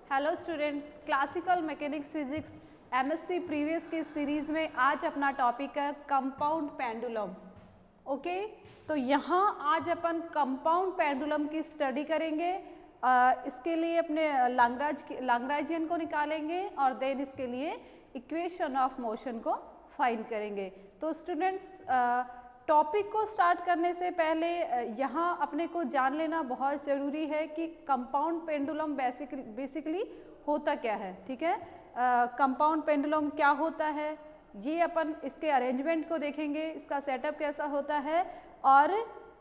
Hello students, classical mechanics physics MSc previous की series में आज अपना टॉपिक है कंपाउंड पेंडुलम। ओके, तो यहाँ आज अपन कंपाउंड पेंडुलम की स्टडी करेंगे। इसके लिए अपने लाग्रांजियन को निकालेंगे और देन इसके लिए इक्वेशन ऑफ मोशन को फाइंड करेंगे। तो स्टूडेंट्स, टॉपिक को स्टार्ट करने से पहले यहाँ अपने को जान लेना बहुत ज़रूरी है कि कंपाउंड पेंडुलम बेसिकली होता क्या है। ठीक है, कंपाउंड पेंडुलम क्या होता है, ये अपन इसके अरेंजमेंट को देखेंगे, इसका सेटअप कैसा होता है और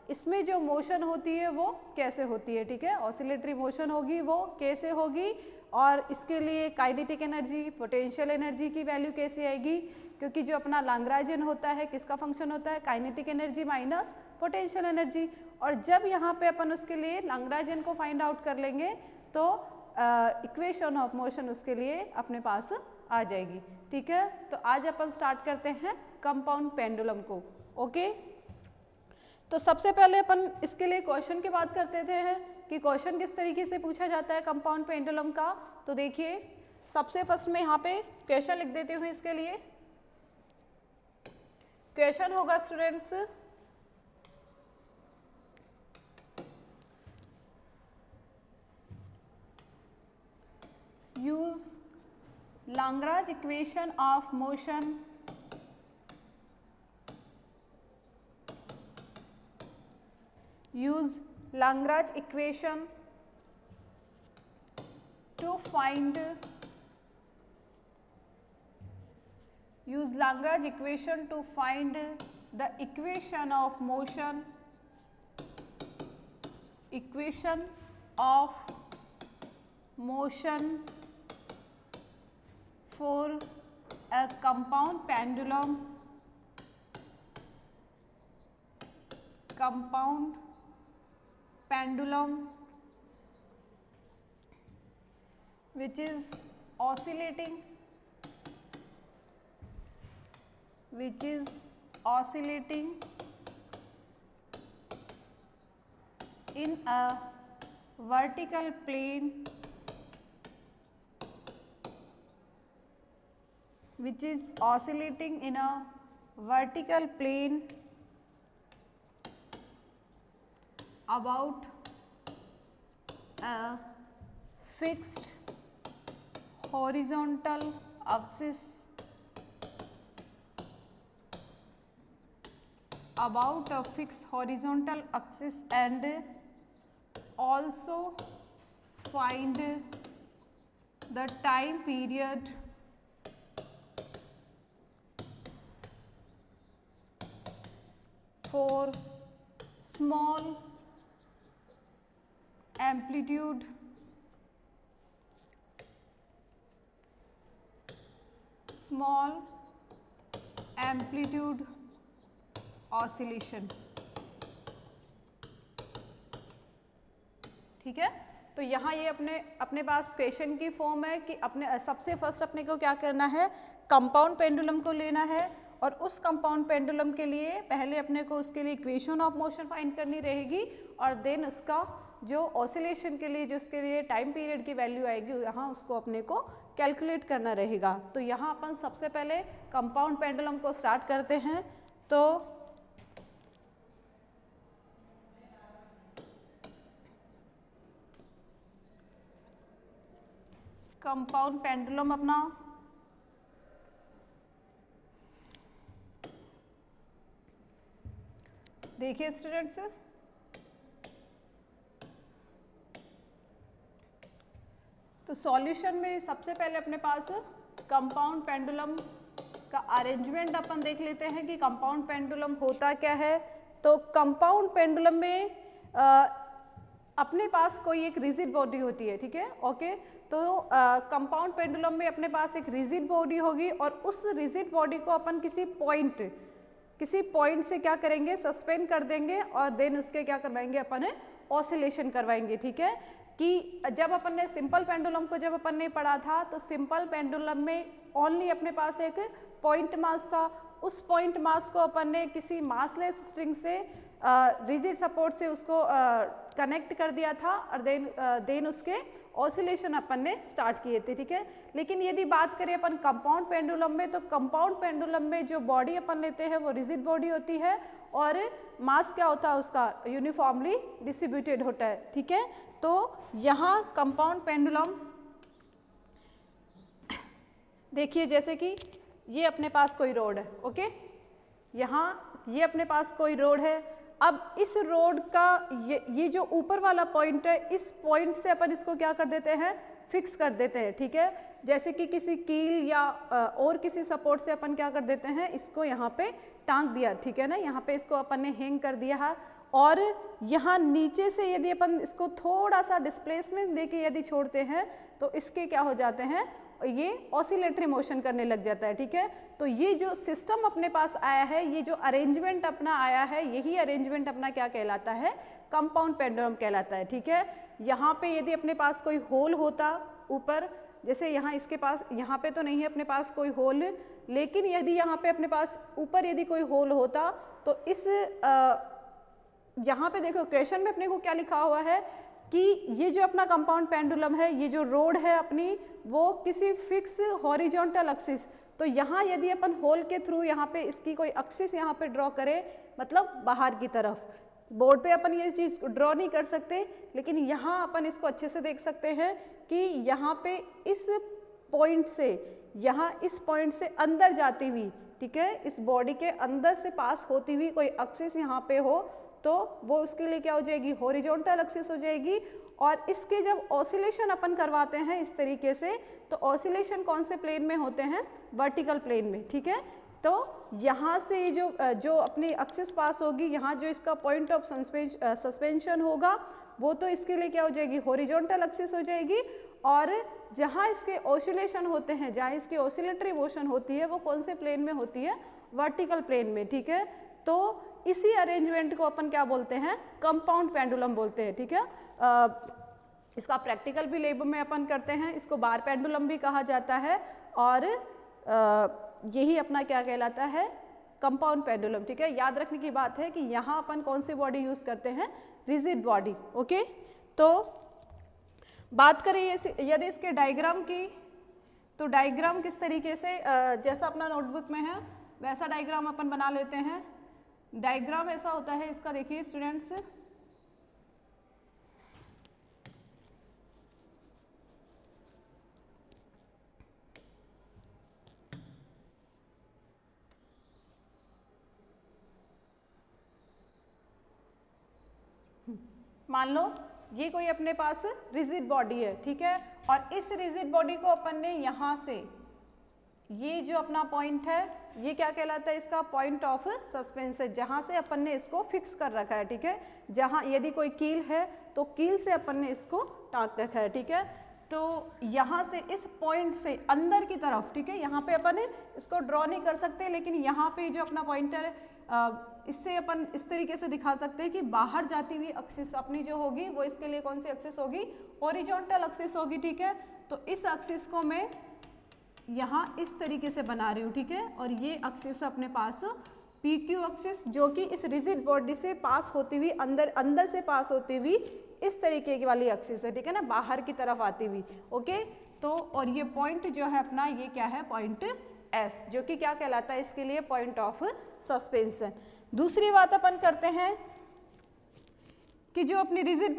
इसमें जो मोशन होती है वो कैसे होती है। ठीक है, ऑसिलेटरी मोशन होगी वो कैसे होगी और इसके लिए काइनेटिक एनर्जी, पोटेंशियल एनर्जी की वैल्यू कैसे आएगी, क्योंकि जो अपना लाग्रांजियन होता है किसका फंक्शन होता है, kinetic energy minus potential energy. और जब यहाँ पे अपन उसके लिए लाग्रांजियन को फाइंड आउट कर लेंगे तो इक्वेशन ऑफ मोशन उसके लिए अपने पास आ जाएगी। ठीक है, तो आज अपन स्टार्ट करते हैं कंपाउंड पेंडुलम को। ओके, तो सबसे पहले अपन इसके लिए क्वेश्चन की बात करते थे कि क्वेश्चन किस तरीके से पूछा जाता है कंपाउंड पेंडुलम का। तो देखिए, सबसे फर्स्ट में यहाँ पे क्वेश्चन लिख देती हूँ। इसके लिए क्वेश्चन होगा students, use Lagrange equation of motion use Lagrange equation to find the equation of motion for a compound pendulum which is oscillating in a vertical plane, about a fixed horizontal axis and also find the time period for small amplitude oscillation। ठीक है, तो यहाँ ये अपने पास question की form है कि अपने सबसे फर्स्ट अपने को क्या करना है, कंपाउंड पेंडुलम को लेना है और उस कंपाउंड पेंडुलम के लिए पहले अपने को उसके लिए इक्वेशन ऑफ मोशन फाइंड करनी रहेगी और देन उसका जो ऑसिलेशन के लिए जो उसके लिए टाइम पीरियड की वैल्यू आएगी यहाँ उसको अपने को कैलकुलेट करना रहेगा। तो यहाँ अपन सबसे पहले कंपाउंड पेंडुलम को स्टार्ट करते हैं। तो कंपाउंड पेंडुलम अपना देखिए स्टूडेंट्स, तो सॉल्यूशन में सबसे पहले अपने पास कंपाउंड पेंडुलम का अरेंजमेंट अपन देख लेते हैं कि कंपाउंड पेंडुलम होता क्या है। तो कंपाउंड पेंडुलम में अपने पास कोई एक रिजिड बॉडी होती है। ठीक है, ओके, तो कंपाउंड पेंडुलम में अपने पास एक रिजिड बॉडी होगी और उस रिजिड बॉडी को अपन किसी पॉइंट से क्या करेंगे, सस्पेंड कर देंगे और देन उसके क्या करवाएंगे, अपन ऑसिलेशन करवाएंगे। ठीक है, कि जब अपन ने सिंपल पेंडुलम को जब अपन ने पढ़ा था तो सिंपल पेंडुलम में ओनली अपने पास एक पॉइंट मास था, उस पॉइंट मास को अपन ने किसी मासलेस स्ट्रिंग से रिजिड सपोर्ट से उसको कनेक्ट कर दिया था और देन उसके ऑसिलेशन अपन ने स्टार्ट किए थे, ठीक है। लेकिन यदि बात करें अपन कंपाउंड पेंडुलम में, तो कंपाउंड पेंडुलम में जो बॉडी अपन लेते हैं वो रिजिड बॉडी होती है और मास क्या होता है उसका, यूनिफॉर्मली डिस्ट्रीब्यूटेड होता है, ठीक है। तो यहाँ कंपाउंड पेंडुलम देखिए, जैसे कि ये अपने पास कोई रोड है, ओके, यहाँ ये अपने पास कोई रोड है। अब इस रोड का ये जो ऊपर वाला पॉइंट है, इस पॉइंट से अपन इसको क्या कर देते हैं, फिक्स कर देते हैं, ठीक है। जैसे कि किसी कील या और किसी सपोर्ट से अपन क्या कर देते हैं, इसको यहाँ पे टांग दिया, ठीक है ना, यहाँ पे इसको अपन ने हैंग कर दिया है। और यहाँ नीचे से यदि अपन इसको थोड़ा सा डिस्प्लेसमेंट देके यदि छोड़ते हैं तो इसके क्या हो जाते हैं, ये ऑसिलेटरी मोशन करने लग जाता है, ठीक है। तो ये जो सिस्टम अपने पास आया है, ये जो अरेंजमेंट अपना आया है, यही अरेंजमेंट अपना क्या कहलाता है, कंपाउंड पेंडुलम कहलाता है, ठीक है। यहाँ पे यदि अपने पास कोई होल होता ऊपर, जैसे यहाँ इसके पास, यहाँ पे तो नहीं है अपने पास कोई होल, लेकिन यदि यहाँ पे अपने पास ऊपर यदि कोई होल होता तो इस यहाँ पे देखो क्वेश्चन में अपने को क्या लिखा हुआ है कि ये जो अपना कंपाउंड पेंडुलम है, ये जो रोड है अपनी, वो किसी फिक्स हॉरिजॉन्टल एक्सिस, तो यहाँ यदि अपन होल के थ्रू यहाँ पे इसकी कोई एक्सिस यहाँ पे ड्रॉ करें, मतलब बाहर की तरफ, बोर्ड पे अपन ये चीज़ ड्रॉ नहीं कर सकते, लेकिन यहाँ अपन इसको अच्छे से देख सकते हैं कि यहाँ पे इस पॉइंट से, यहाँ इस पॉइंट से अंदर जाती हुई, ठीक है, इस बॉडी के अंदर से पास होती हुई कोई एक्सिस यहाँ पे हो तो वो उसके लिए क्या हो जाएगी, हॉरिजॉन्टल एक्सिस हो जाएगी। और इसके जब ऑसिलेशन अपन करवाते हैं इस तरीके से, तो ऑसिलेशन कौन से प्लेन में होते हैं, वर्टिकल प्लेन में, ठीक है। तो यहाँ से जो अपनी एक्सिस पास होगी, यहाँ जो इसका पॉइंट ऑफ सस्पेंशन होगा वो तो इसके लिए क्या हो जाएगी, हॉरिजॉन्टल एक्सिस हो जाएगी। और जहाँ इसके ऑसिलेशन होते हैं, जहाँ इसकी ऑसिलेटरी मोशन होती है, वो कौन से प्लेन में होती है, वर्टिकल प्लेन में, ठीक है। तो इसी अरेंजमेंट को अपन क्या बोलते हैं, कंपाउंड पेंडुलम बोलते हैं, ठीक है। इसका प्रैक्टिकल भी लैब में अपन करते हैं, इसको बार पेंडुलम भी कहा जाता है और यही अपना क्या कहलाता है, कंपाउंड पेंडुलम, ठीक है। याद रखने की बात है कि यहाँ अपन कौन सी बॉडी यूज करते हैं, रिजिड बॉडी, ओके। तो बात करें यदि इसके डायग्राम की, तो डायग्राम किस तरीके से, जैसा अपना नोटबुक में है वैसा डायग्राम अपन बना लेते हैं। डायग्राम ऐसा होता है इसका, देखिए स्टूडेंट्स, मान लो ये कोई अपने पास रिजिड बॉडी है, ठीक है, और इस रिजिड बॉडी को अपन ने यहाँ से, ये जो अपना पॉइंट है, ये क्या कहलाता है, इसका पॉइंट ऑफ सस्पेंशन, जहाँ से अपन ने इसको फिक्स कर रखा है, ठीक है। जहाँ यदि कोई कील है तो कील से अपन ने इसको टाँक रखा है, ठीक है। तो यहाँ से इस पॉइंट से अंदर की तरफ, ठीक है, यहाँ पे अपन इसको ड्रॉ नहीं कर सकते, लेकिन यहाँ पे जो अपना पॉइंटर है, इससे अपन इस तरीके से दिखा सकते हैं कि बाहर जाती हुई एक्सिस अपनी जो होगी वो इसके लिए कौन सी एक्सिस होगी, हॉरिजॉन्टल एक्सिस होगी, ठीक है। तो इस एक्सिस को मैं यहाँ इस तरीके से बना रही हूँ, ठीक है। और ये एक्सिस अपने पास PQ एक्सिस, जो कि इस रिजिड बॉडी से पास होती हुई, अंदर से पास होती हुई इस तरीके की वाली एक्सिस है, ठीक है ना, बाहर की तरफ आती हुई, ओके। तो और ये पॉइंट जो है अपना, ये क्या है, पॉइंट S, जो कि क्या कहलाता है इसके लिए, पॉइंट ऑफ सस्पेंशन। दूसरी बात अपन करते हैं कि जो अपनी रिजिड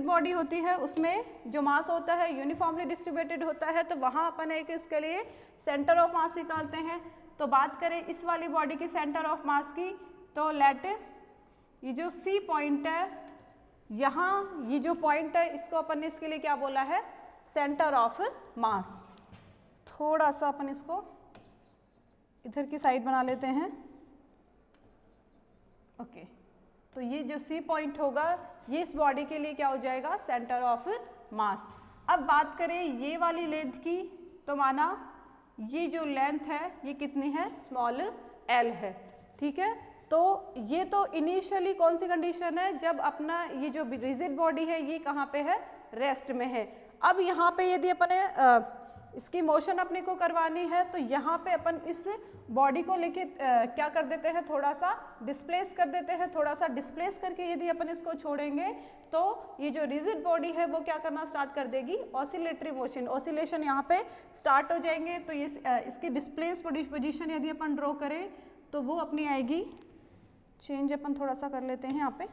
बॉडी होती है उसमें जो मास होता है यूनिफॉर्मली डिस्ट्रीब्यूटेड होता है, तो वहाँ अपन एक इसके लिए सेंटर ऑफ मास निकालते हैं। तो बात करें इस वाली बॉडी की सेंटर ऑफ मास की, तो लेट ये जो C पॉइंट है, यहाँ ये जो पॉइंट है, इसको अपन ने इसके लिए क्या बोला है, सेंटर ऑफ मास। थोड़ा सा अपन इसको इधर की साइड बना लेते हैं, ओके। तो ये जो C पॉइंट होगा, ये इस बॉडी के लिए क्या हो जाएगा, सेंटर ऑफ मास। अब बात करें ये वाली लेंथ की, तो माना ये जो लेंथ है ये कितनी है, स्मॉल l है, ठीक है। तो ये तो इनिशियली कौन सी कंडीशन है, जब अपना ये जो रिजिड बॉडी है ये कहाँ पे है, रेस्ट में है। अब यहाँ पे यदि अपने इसकी मोशन अपने को करवानी है, तो यहाँ पे अपन इस बॉडी को लेके क्या कर देते हैं, थोड़ा सा डिस्प्लेस कर देते हैं। थोड़ा सा डिस्प्लेस करके यदि अपन इसको छोड़ेंगे तो ये जो रिजिड बॉडी है वो क्या करना स्टार्ट कर देगी, ऑसिलेटरी मोशन, ऑसिलेशन यहाँ पे स्टार्ट हो जाएंगे। तो ये इसकी डिस्प्लेस पोजीशन यदि अपन ड्रॉ करें तो वो अपनी आएगी, चेंज अपन थोड़ा सा कर लेते हैं यहाँ पे।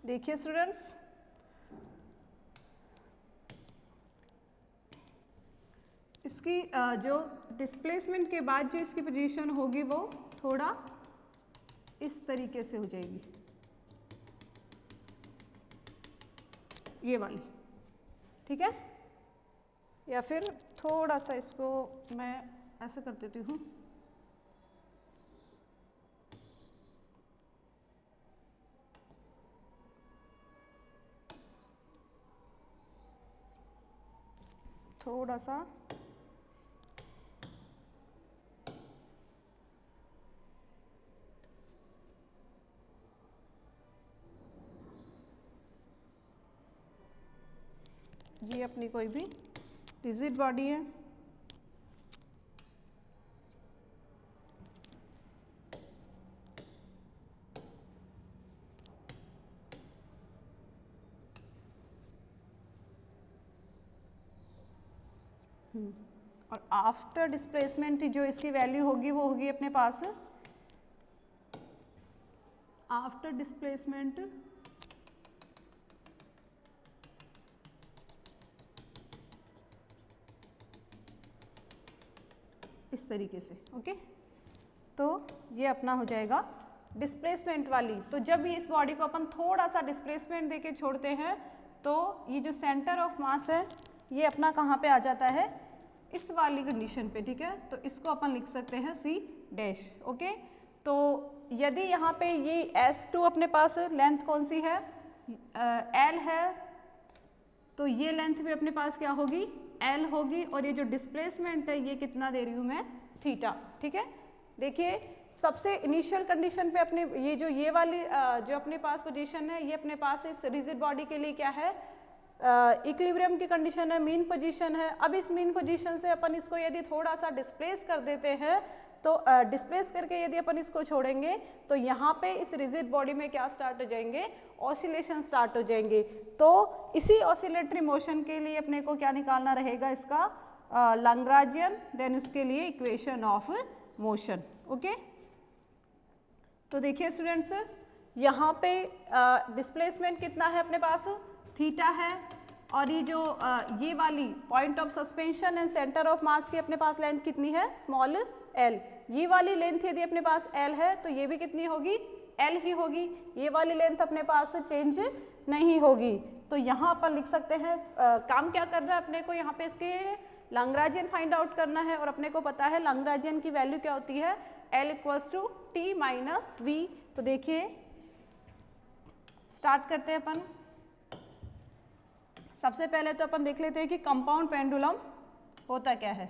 देखिए स्टूडेंट्स, इसकी जो डिस्प्लेसमेंट के बाद जो इसकी पोजीशन होगी वो थोड़ा इस तरीके से हो जाएगी, ये वाली, ठीक है। या फिर थोड़ा सा इसको मैं ऐसे कर देती हूँ, थोड़ा सा ये अपनी कोई भी रिजिड बॉडी है, और आफ्टर डिस्प्लेसमेंट जो इसकी वैल्यू होगी वो होगी अपने पास आफ्टर डिस्प्लेसमेंट इस तरीके से, ओके। तो ये अपना हो जाएगा डिस्प्लेसमेंट वाली। तो जब ये इस बॉडी को अपन थोड़ा सा डिस्प्लेसमेंट देके छोड़ते हैं तो ये जो सेंटर ऑफ मास है ये अपना कहाँ पे आ जाता है, इस वाली कंडीशन पे, ठीक है। तो इसको अपन लिख सकते हैं C डैश, ओके। तो यदि यहाँ पे ये S2 अपने पास लेंथ कौन सी है, L है, तो ये लेंथ भी अपने पास क्या होगी, L होगी। और ये जो डिस्प्लेसमेंट है ये कितना दे रही हूँ मैं, थीटा, ठीक है। देखिए सबसे इनिशियल कंडीशन पे अपने ये वाली जो अपने पास पोजीशन है ये अपने पास इस रिजिड बॉडी के लिए क्या है, इक्विलिब्रियम की कंडीशन है, मीन पोजीशन है। अब इस मीन पोजीशन से अपन इसको यदि थोड़ा सा डिस्प्लेस कर देते हैं तो डिस्प्लेस करके यदि अपन इसको छोड़ेंगे तो यहाँ पे इस रिजिड बॉडी में क्या स्टार्ट हो जाएंगे, ऑसिलेशन स्टार्ट हो जाएंगे। तो इसी ऑसिलेटरी मोशन के लिए अपने को क्या निकालना रहेगा, इसका लैग्रांजियन, देन उसके लिए इक्वेशन ऑफ मोशन, ओके। तो देखिए स्टूडेंट्स, यहाँ पे डिस्प्लेसमेंट कितना है अपने पास, थीटा है। और ये जो ये वाली point of suspension and centre of mass की अपने पास लेंथ कितनी है, स्मॉल l। ये वाली लेंथ यदि अपने पास l है तो ये भी कितनी होगी, l ही होगी। ये वाली लेंथ अपने पास चेंज नहीं होगी। तो यहाँ अपन लिख सकते हैं काम क्या करना है अपने को, यहाँ पे इसके लैग्रांजियन फाइंड आउट करना है। और अपने को पता है लैग्रांजियन की वैल्यू क्या होती है, L = T - V। तो देखिए स्टार्ट करते हैं अपन। सबसे पहले तो अपन देख लेते हैं कि कंपाउंड पेंडुलम होता क्या है।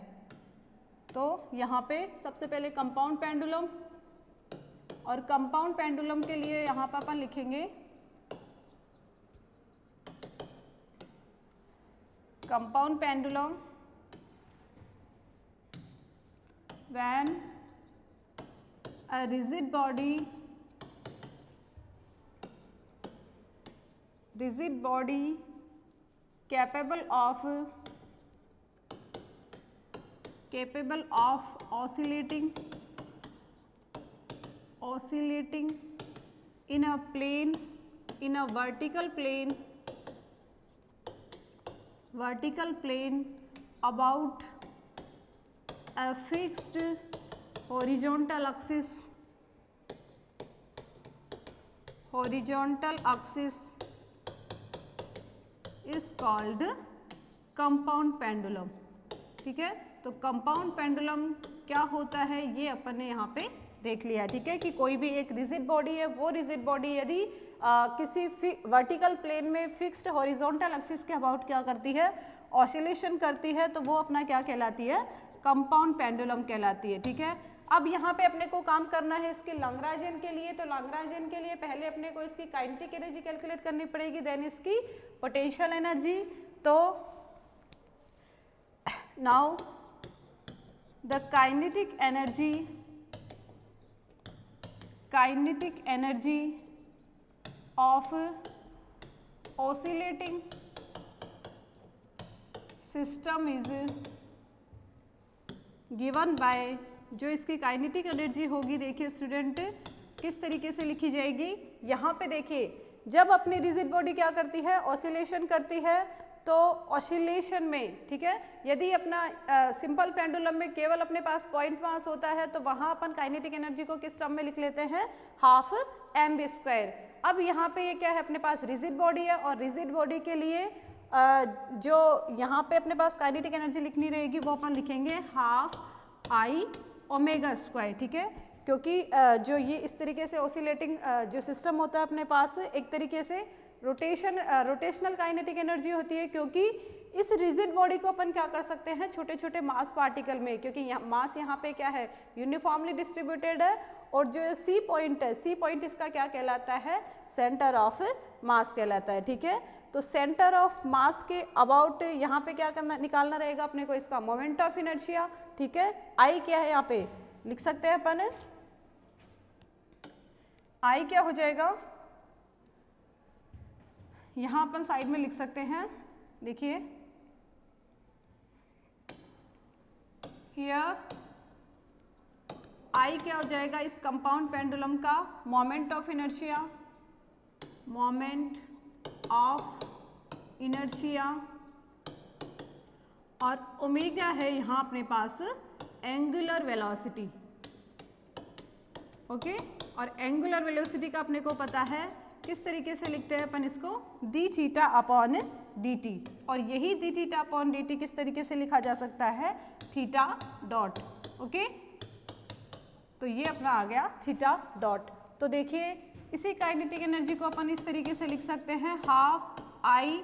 तो यहाँ पे सबसे पहले कंपाउंड पेंडुलम, और कंपाउंड पेंडुलम के लिए यहाँ पर अपन लिखेंगे compound pendulum when a rigid body capable of oscillating in a plane, in a vertical plane about a fixed horizontal axis is called compound pendulum, ठीक है। तो कंपाउंड पेंडुलम क्या होता है ये अपन ने यहाँ पे देख लिया, ठीक है, कि कोई भी एक रिजिड बॉडी है, वो रिजिड बॉडी यदि किसी वर्टिकल प्लेन में फिक्स्ड हॉरिजॉन्टल एक्सिस के अबाउट क्या करती है, ऑसिलेशन करती है, तो वो अपना क्या कहलाती है, कंपाउंड पेंडुलम कहलाती है, ठीक है। अब यहाँ पे अपने को काम करना है इसके लैग्रांजियन के लिए। तो लैग्रांजियन के लिए पहले अपने को इसकी काइनेटिक एनर्जी कैलकुलेट करनी पड़ेगी, देन इसकी पोटेंशियल एनर्जी, तो now the kinetic energy of oscillating system is given by, जो इसकी काइनेटिक एनर्जी होगी, देखिए स्टूडेंट किस तरीके से लिखी जाएगी। यहाँ पे देखिए जब अपनी रिजिड बॉडी क्या करती है, ऑसिलेशन करती है, तो ऑसिलेशन में, ठीक है, यदि अपना सिंपल पेंडुलम में केवल अपने पास पॉइंट मास होता है तो वहाँ अपन काइनेटिक एनर्जी को किस टर्म में लिख लेते हैं, हाफ mv²। अब यहाँ पे ये क्या है, अपने पास रिजिड बॉडी है और रिजिड बॉडी के लिए जो यहाँ पे अपने पास काइनेटिक एनर्जी लिखनी रहेगी वो अपन लिखेंगे हाफ I ω², ठीक है, क्योंकि जो ये इस तरीके से ऑसिलेटिंग जो सिस्टम होता है अपने पास एक तरीके से रोटेशनल काइनेटिक एनर्जी होती है, क्योंकि इस रिजिड बॉडी को अपन क्या कर सकते हैं, छोटे छोटे मास पार्टिकल में, क्योंकि मास यहाँ पे क्या है, यूनिफॉर्मली डिस्ट्रीब्यूटेड है, और जो सी पॉइंट है, सी पॉइंट इसका क्या कहलाता है, सेंटर ऑफ मास कहलाता है, ठीक है। तो सेंटर ऑफ मास के अबाउट यहाँ पे क्या करना, निकालना रहेगा अपने को इसका मोमेंट ऑफ इनर्शिया, ठीक है। आई क्या है, यहाँ पे लिख सकते हैं अपन, आई क्या हो जाएगा, यहाँ अपन साइड में लिख सकते हैं, देखिए हियर आई क्या हो जाएगा, इस कंपाउंड पेंडुलम का moment of inertia, moment of inertia, और ओमेगा है यहाँ अपने पास एंगुलर वेलोसिटी, ओके। और एंगुलर वेलोसिटी का अपने को पता है, किस तरीके से लिखते हैं अपन इसको, D theta upon D T, और यही D theta upon D T किस तरीके से लिखा जा सकता है, थीटा डॉट, ओके। तो ये अपना आ गया थीटा डॉट। तो देखिए इसी काइनेटिक एनर्जी को अपन इस तरीके से लिख सकते हैं, half I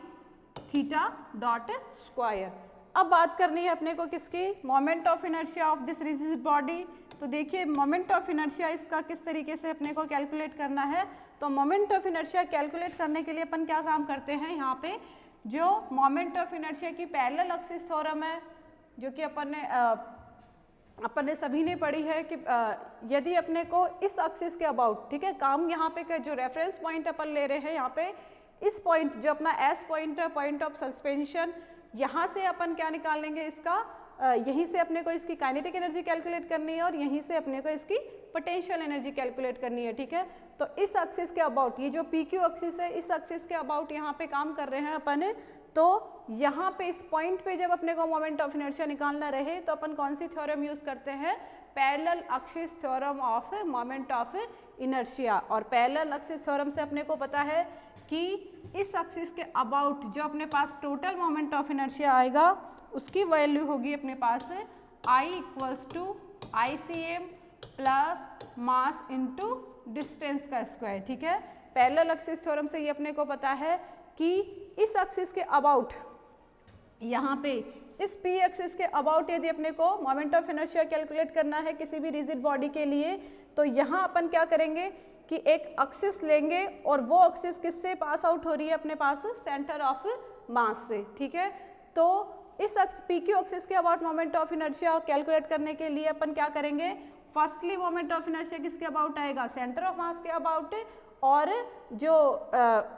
theta dot square. अब बात करनी है अपने को किसकी, moment of inertia of this rigid body. तो देखिए मोमेंट ऑफ इनर्शिया इसका किस तरीके से अपने को कैलकुलेट करना है। तो मोमेंट ऑफ इनर्शिया कैलकुलेट करने के लिए अपन क्या काम करते हैं, यहाँ पे जो मोमेंट ऑफ इनर्शिया की पैरेलल एक्सिस थ्योरम है, जो कि अपन ने सभी ने पढ़ी है कि यदि अपने को इस एक्सिस के अबाउट, ठीक है, काम यहाँ पे जो रेफरेंस पॉइंट अपन ले रहे हैं, यहाँ पे इस पॉइंट जो अपना एस पॉइंट है, पॉइंट ऑफ सस्पेंशन, यहाँ से अपन क्या निकाल लेंगे इसका, यहीं से अपने को इसकी काइनेटिक एनर्जी कैलकुलेट करनी है और यहीं से अपने को इसकी पोटेंशियल एनर्जी कैलकुलेट करनी है, ठीक है। तो इस एक्सिस के अबाउट, ये जो पी क्यू एक्सिस है, इस एक्सिस के अबाउट यहाँ पे काम कर रहे हैं अपन। तो यहाँ पे इस पॉइंट पे जब अपने को मोमेंट ऑफ इनर्शिया निकालना रहे तो अपन कौन सी थ्योरम यूज करते हैं, parallel axis theorem of moment of inertia. और पैरेलल एक्सिस थ्योरम से अपने को पता है कि इस एक्सिस के अबाउट जो अपने पास टोटल मोमेंट ऑफ इनर्शिया आएगा उसकी वैल्यू होगी अपने पास I = ICM plus mass into distance का स्क्वायर, ठीक है। पैरेलल एक्सिस थ्योरम से ये अपने को पता है कि इस एक्सिस के अबाउट, यहाँ पे इस पी एक्सिस के अबाउट यदि अपने को मोमेंट ऑफ इनर्शिया कैलकुलेट करना है किसी भी रिजिड बॉडी के लिए, तो यहाँ अपन क्या करेंगे कि एक एक्सिस लेंगे और वो एक्सिस किससे पास आउट हो रही है, अपने पास सेंटर ऑफ मास से, ठीक है। तो इस पी क्यू एक्सिस के about moment of inertia calculate करने के लिए अपन क्या करेंगे, फर्स्टली मोमेंट ऑफ इनर्शिया किसके अबाउट आएगा, सेंटर ऑफ मास के अबाउट, और जो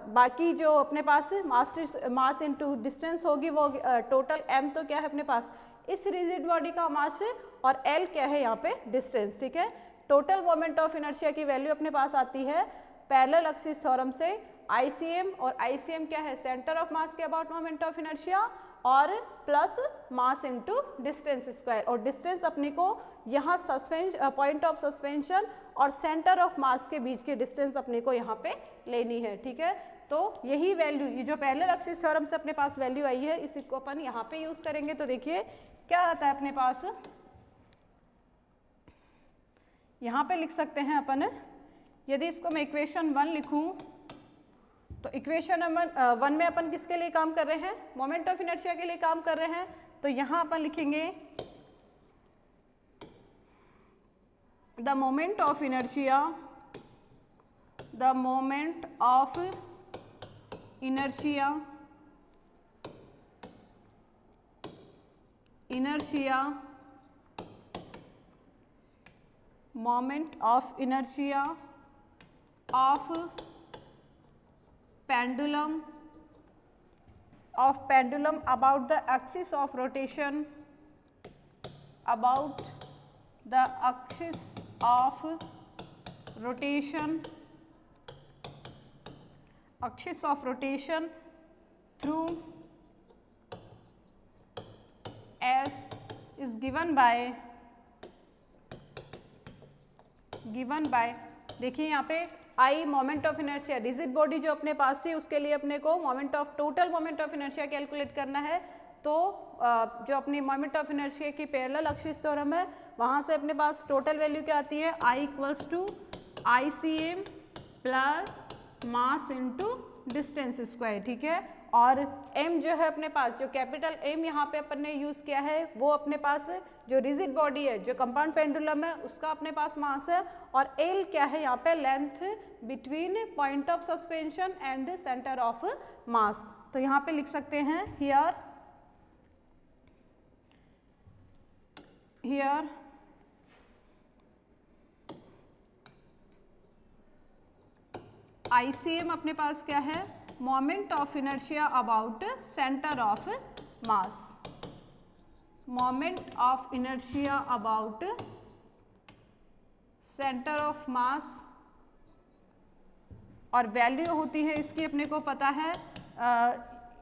बाकी जो अपने पास मास इनटू डिस्टेंस होगी वो टोटल m तो क्या है अपने पास इस रिजिड बॉडी का मास, और l क्या है यहाँ पे डिस्टेंस, ठीक है। टोटल मोमेंट ऑफ इनर्शिया की वैल्यू अपने पास आती है पैरेलल एक्सिस थ्योरम से ICM, और ICM क्या है, सेंटर ऑफ मास के अबाउट मोमेंट ऑफ इनर्शिया, और plus mass into distance square, और डिस्टेंस अपने को यहाँ पॉइंट ऑफ सस्पेंशन और सेंटर ऑफ मास के बीच की डिस्टेंस अपने को यहाँ पे लेनी है, ठीक है। तो यही वैल्यू, ये जो पैरेलल एक्सिस थ्योरम से अपने पास वैल्यू आई है, इसी को अपन यहाँ पे यूज करेंगे। तो देखिए क्या आता है अपने पास, यहाँ पे लिख सकते हैं अपन, यदि इसको मैं इक्वेशन 1 लिखूँ तो इक्वेशन नंबर 1 में अपन किसके लिए काम कर रहे हैं, मोमेंट ऑफ इनर्शिया के लिए काम कर रहे हैं। तो यहाँ अपन लिखेंगे the moment of inertia, inertia, moment of inertia of pendulum about the axis of rotation, about the axis of rotation through S is given by देखिए यहाँ पे आई moment of inertia, rigid body जो अपने पास थी उसके लिए अपने को total moment of inertia calculate करना है। तो जो अपनी मोमेंट ऑफ इनर्शिया की पैरेलल एक्सिस थ्योरम है वहाँ से अपने पास टोटल वैल्यू क्या आती है, I equals to ICM plus mass into distance square, ठीक है। और m जो है अपने पास, जो कैपिटल M यहाँ पे अपन ने यूज़ किया है वो अपने पास जो रिजिड बॉडी है, जो कंपाउंड पेंडुलम है उसका अपने पास मास है। और L क्या है यहाँ पे, length between point of suspension and centre of mass. तो यहाँ पे लिख सकते हैं हियर ICM अपने पास क्या है, moment of inertia about centre of mass, moment of inertia about centre of mass. और वैल्यू होती है इसकी अपने को पता है,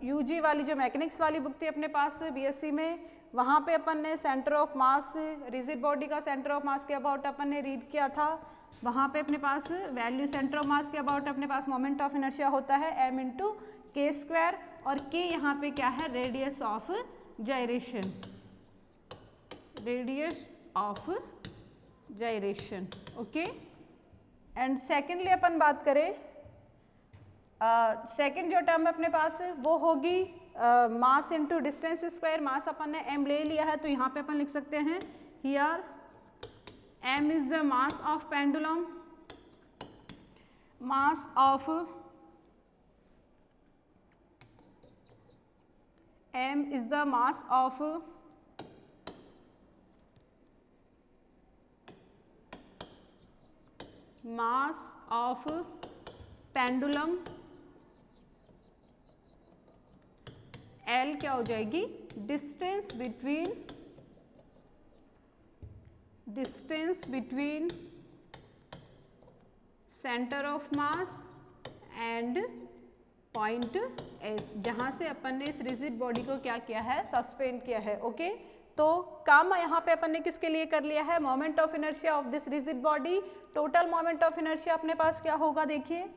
यूजी वाली जो मैकेनिक्स वाली बुक थी अपने पास बीएससी में, वहाँ पे अपन ने centre of mass, rigid body का सेंटर ऑफ मास के अबाउट अपन ने रीड किया था। वहाँ पे अपने पास वैल्यू सेंटर ऑफ मास के अबाउट अपने पास मोमेंट ऑफ इनर्शिया होता है m इंटू के स्क्वायर, और k यहाँ पे क्या है, radius of gyration, okay. And secondly अपन बात करें, सेकेंड जो टर्म अपने पास है वो होगी मास इंटू डिस्टेंस स्क्वायर। मास अपन ने m ले लिया है तो यहाँ पे अपन लिख सकते हैं here m is the mass of pendulum, mass of m is the mass of pendulum, L क्या हो जाएगी, distance between centre of mass and point S, जहाँ से अपन ने इस रिजिड बॉडी को क्या किया है, सस्पेंड किया है, ओके। तो काम यहाँ पे अपन ने किसके लिए कर लिया है, moment of inertia of this rigid body. Total moment of inertia अपने पास क्या होगा, देखिए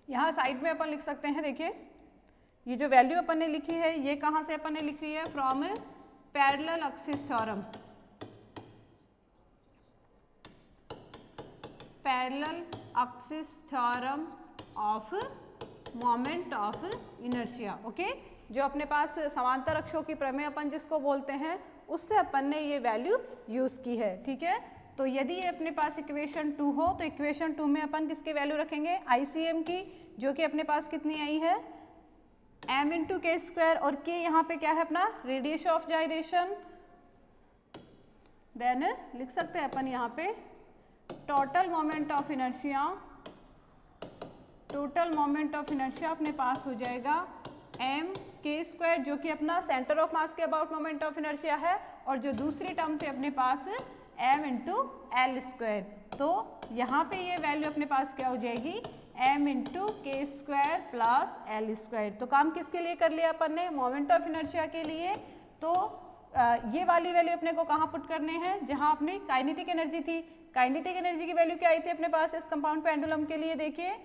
यहाँ साइड में अपन लिख सकते हैं। देखिए ये जो वैल्यू अपन ने लिखी है ये कहाँ से अपन ने लिखी है, from parallel axis theorem, parallel axis theorem of moment of inertia, okay. जो अपने पास समांतर अक्षों की प्रमेय अपन जिसको बोलते हैं उससे अपन ने ये वैल्यू यूज की है, ठीक है। तो यदि ये अपने पास इक्वेशन 2 हो तो इक्वेशन 2 में अपन किसकी वैल्यू रखेंगे, ICM की, जो कि अपने पास कितनी आई है, m इंटू के स्क्वायर, और k यहाँ पे क्या है अपना, रेडियस ऑफ जायरेशन। देन लिख सकते हैं अपन यहाँ पे टोटल मोमेंट ऑफ इनर्शिया अपने पास हो जाएगा m के स्क्वायर, जो कि अपना सेंटर ऑफ मास के अबाउट मोमेंट ऑफ इनर्शिया है, और जो दूसरी टर्म थे अपने पास m इंटू एल स्क्वायर। तो यहाँ पे ये वैल्यू अपने पास क्या हो जाएगी, m into k square plus L square. तो काम किसके लिए कर लिया अपन ने, मोमेंट ऑफ इनर्शिया के लिए। तो ये वाली वैल्यू अपने को कहाँ पुट करने हैं, जहाँ अपनी काइनेटिक एनर्जी थी। काइनेटिक एनर्जी की वैल्यू क्या आई थी अपने पास इस कंपाउंड पेंडुलम के लिए, देखिए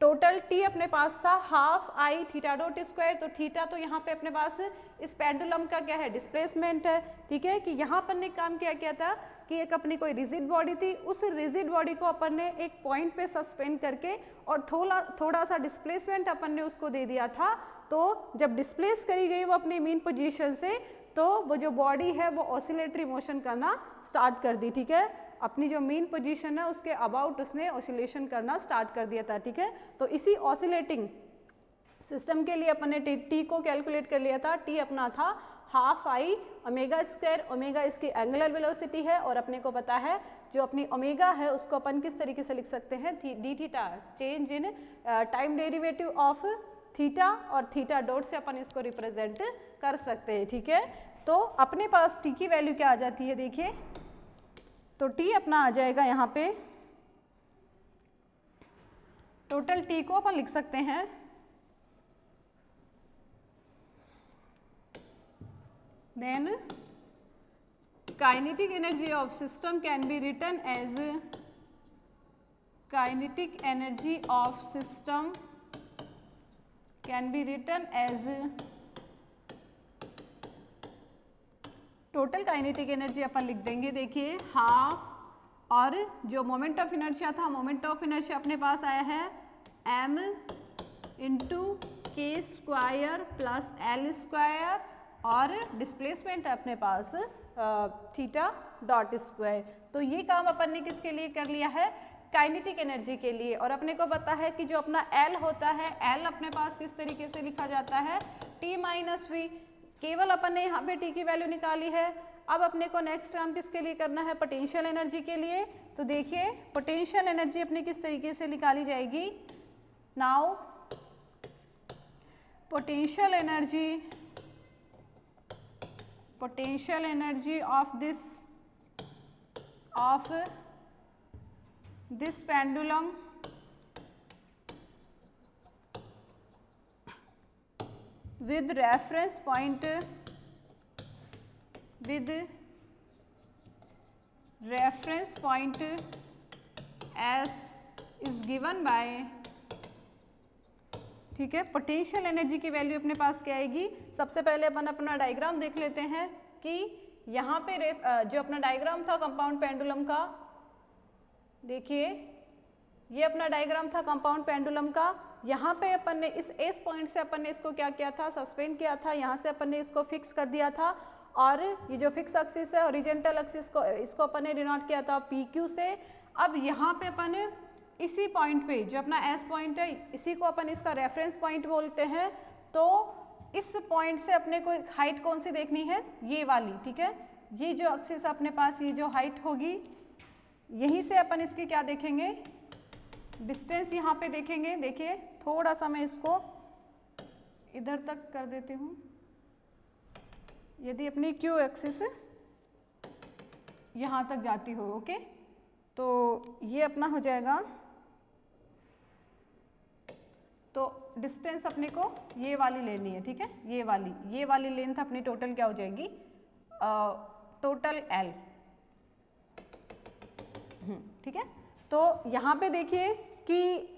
टोटल t अपने पास था half I theta dot square. तो थीटा तो यहाँ पे अपने पास इस पेंडुलम का क्या है, डिस्प्लेसमेंट है, ठीक है। कि यहाँ अपन ने काम क्या किया था कि एक अपनी कोई रिजिड बॉडी थी, उस रिजिड बॉडी को अपन ने एक पॉइंट पे सस्पेंड करके और थोड़ा सा डिस्प्लेसमेंट अपन ने उसको दे दिया था। तो जब डिस्प्लेस करी गई वो अपनी मीन पोजीशन से, तो वो जो बॉडी है वो ऑसिलेटरी मोशन करना स्टार्ट कर दी, ठीक है। अपनी जो मीन पोजीशन है उसके अबाउट उसने ऑसिलेशन करना स्टार्ट कर दिया था, ठीक है। तो इसी ऑसिलेटिंग सिस्टम के लिए अपन ने टी को कैलकुलेट कर लिया था, टी अपना था half I omega square, omega इसकी एंगुलर वेलोसिटी है और अपने को पता है जो अपनी ओमेगा है उसको अपन किस तरीके से लिख सकते हैं, D theta, change in time derivative of theta, और थीटा डॉट से अपन इसको रिप्रेजेंट कर सकते हैं, ठीक है। तो अपने पास टी की वैल्यू क्या आ जाती है, देखिए, तो टी अपना आ जाएगा यहाँ पे, टोटल टी को अपन लिख सकते हैं then kinetic energy of system can be written as kinetic energy of system can be written as total kinetic energy अपन लिख देंगे, देखिए हाफ, और जो मोमेंट ऑफ इनर्शिया था, मोमेंट ऑफ इनर्शिया अपने पास आया है m into k square plus L square, और डिस्प्लेसमेंट है अपने पास थीटा डॉट स्क्वायर। तो ये काम अपन ने किसके लिए कर लिया है, काइनेटिक एनर्जी के लिए। और अपने को पता है कि जो अपना L होता है, L अपने पास किस तरीके से लिखा जाता है, T माइनस वी। केवल अपन ने यहाँ पे T की वैल्यू निकाली है। अब अपने को नेक्स्ट काम किसके लिए करना है, पोटेंशियल एनर्जी के लिए। तो देखिए पोटेंशियल एनर्जी अपनी किस तरीके से निकाली जाएगी, now potential energy of this pendulum with reference point S is given by, ठीक है। पोटेंशियल एनर्जी की वैल्यू अपने पास क्या आएगी, सबसे पहले अपन अपना डायग्राम देख लेते हैं कि यहाँ पे जो अपना डायग्राम था कंपाउंड पेंडुलम का, देखिए ये अपना डायग्राम था कंपाउंड पेंडुलम का। यहाँ पे अपन ने इस एस पॉइंट से अपन ने इसको क्या किया था, सस्पेंड किया था, यहाँ से अपन ने इसको फिक्स कर दिया था, और ये जो फिक्स एक्सिस है हॉरिजॉन्टल एक्सिस को, इसको अपन ने डिनोट किया था PQ से। अब यहाँ पे अपन इसी पॉइंट पे जो अपना एस पॉइंट है, इसी को अपन इसका रेफरेंस पॉइंट बोलते हैं। तो इस पॉइंट से अपने को हाइट कौन सी देखनी है, ये वाली, ठीक है। ये जो एक्सिस अपने पास, ये जो हाइट होगी, यहीं से अपन इसकी क्या देखेंगे, डिस्टेंस यहाँ पे देखेंगे। देखिए थोड़ा सा मैं इसको इधर तक कर देती हूँ। यदि अपनी क्यू एक्सिस यहाँ तक जाती हो, ओके, तो ये अपना हो जाएगा, तो डिस्टेंस अपने को ये वाली लेनी है, ठीक है। ये वाली लेंथ अपनी टोटल क्या हो जाएगी, टोटल L, ठीक है। तो यहाँ पे देखिए कि